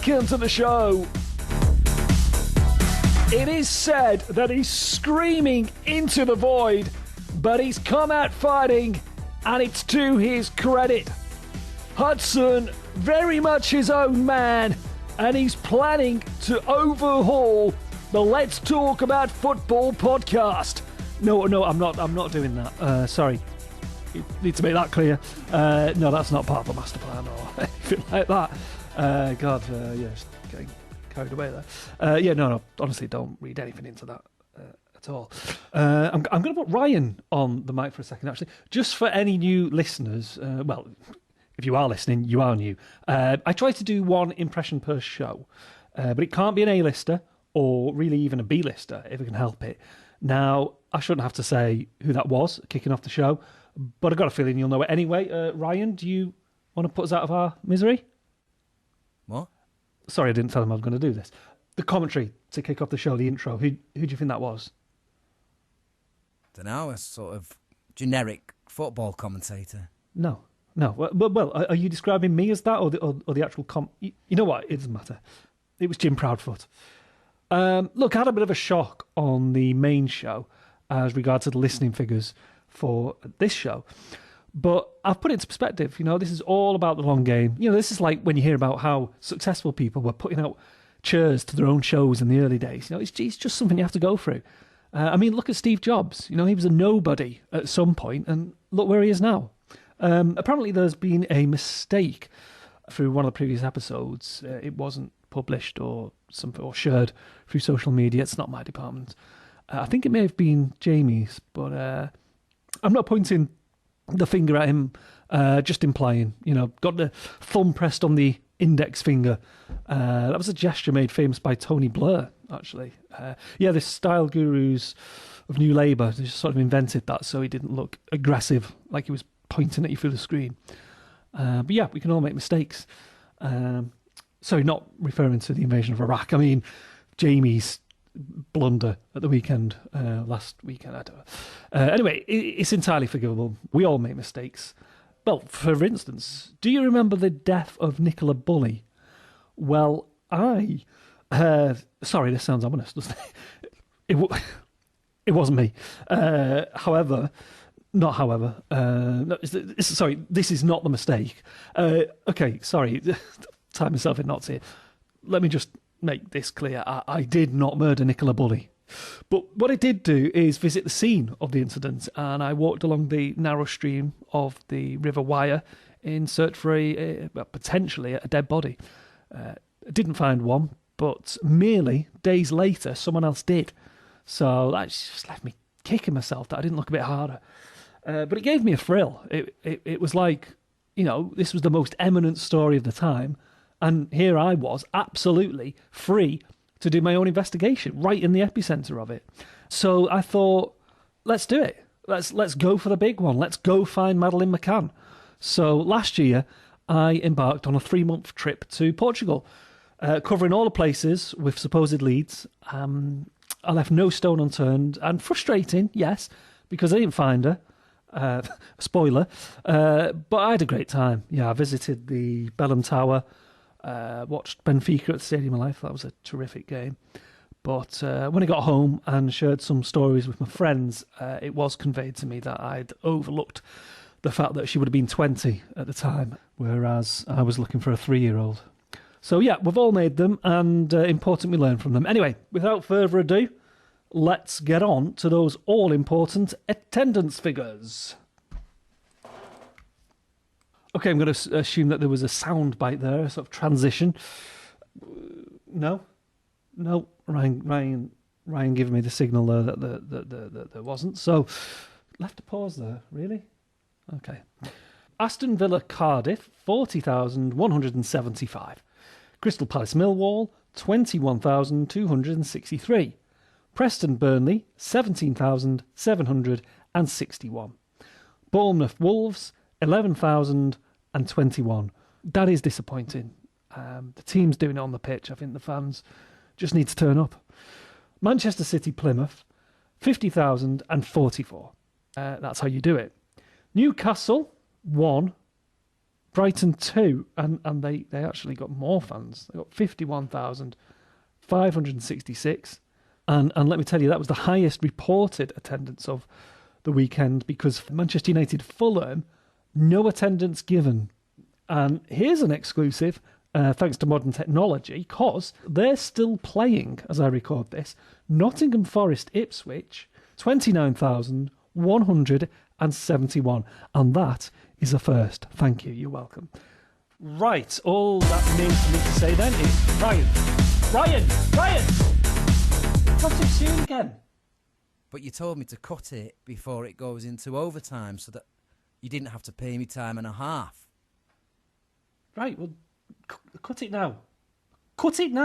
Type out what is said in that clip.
welcome to the show. It is said that he's screaming into the void, but he's come out fighting, and it's to his credit. Hudson, very much his own man, and he's planning to overhaul the Let's Talk About Football podcast. No, I'm not doing that. Sorry. You need to make that clear. No, that's not part of the master plan or anything like that. Just getting carried away there. No, honestly, don't read anything into that at all. I'm going to put Ryan on the mic for a second, actually, just for any new listeners. Well, if you are listening, you are new. I try to do one impression per show, but it can't be an A-lister or really even a B-lister, if we can help it. Now, I shouldn't have to say who that was kicking off the show, but I've got a feeling you'll know it anyway. Ryan, do you want to put us out of our misery? What? Sorry, I didn't tell him I was going to do this. The commentary to kick off the show, the intro. Who do you think that was? Don't know, a sort of generic football commentator. No. Well, are you describing me as that or the actual You know what? It doesn't matter. It was Jim Proudfoot. Look, I had a bit of a shock on the main show as regards to the listening figures for this show. But I've put it into perspective. This is all about the long game. This is like when you hear about how successful people were putting out chairs to their own shows in the early days. It's just something you have to go through. Look at Steve Jobs. He was a nobody at some point, and look where he is now. Apparently there's been a mistake through one of the previous episodes. It wasn't published or shared through social media. It's not my department. I think it may have been Jamie's, but I'm not pointing the finger at him, just implying, got the thumb pressed on the index finger. That was a gesture made famous by Tony Blair, actually. This style gurus of New Labour, they just sort of invented that so he didn't look aggressive, like he was pointing at you through the screen. But yeah, we can all make mistakes. Sorry, not referring to the invasion of Iraq. I mean, Jamie's blunder at the weekend, last weekend. I don't know. Anyway, it's entirely forgivable. We all make mistakes. Well, for instance, do you remember the death of Nicola Bulley? Well, sorry, this sounds ominous, doesn't it? It wasn't me. Sorry, this is not the mistake. Okay, sorry, tie myself in knots here. Let me just make this clear. I did not murder Nicola Bulley. But what I did do is visit the scene of the incident, and I walked along the narrow stream of the River Wyre in search for potentially a dead body. I didn't find one, but merely days later, someone else did. So that just left me kicking myself that I didn't look a bit harder. But it gave me a thrill. It was like, this was the most eminent story of the time, and here I was, absolutely free to do my own investigation, right in the epicentre of it. So I thought, let's do it. Let's go for the big one. Let's go find Madeleine McCann. So last year, I embarked on a 3-month trip to Portugal, covering all the places with supposed leads. I left no stone unturned, and frustrating, yes, because I didn't find her. Spoiler. But I had a great time. Yeah, I visited the Belém Tower, watched Benfica at the Stadium of Life. That was a terrific game. But when I got home and shared some stories with my friends, it was conveyed to me that I'd overlooked the fact that she would have been 20 at the time, whereas I was looking for a 3-year-old. So yeah, we've all made them, and important we learn from them. Anyway, without further ado, let's get on to those all-important attendance figures. Okay, I'm going to assume that there was a sound bite there, a sort of transition. No, Ryan giving me the signal there that there wasn't. So, left a pause there, really? Okay. Aston Villa Cardiff, 40,175. Crystal Palace Millwall, 21,263. Preston Burnley, 17,761. Bournemouth Wolves, 11,021. That is disappointing. The team's doing it on the pitch. I think the fans just need to turn up. Manchester City Plymouth, 50,044. That's how you do it. Newcastle, 1. Brighton 2, and they actually got more fans. They got 51,566. And let me tell you, that was the highest reported attendance of the weekend, because for Manchester United Fulham, no attendance given. And here's an exclusive, thanks to modern technology, because they're still playing, as I record this, Nottingham Forest Ipswich, 29,171. And that is a first. Thank you. You're welcome. Right. All that remains for me to say then is Ryan. Got it soon again. But you told me to cut it before it goes into overtime so that you didn't have to pay me time and a half. Right, well, cut it now. Cut it now.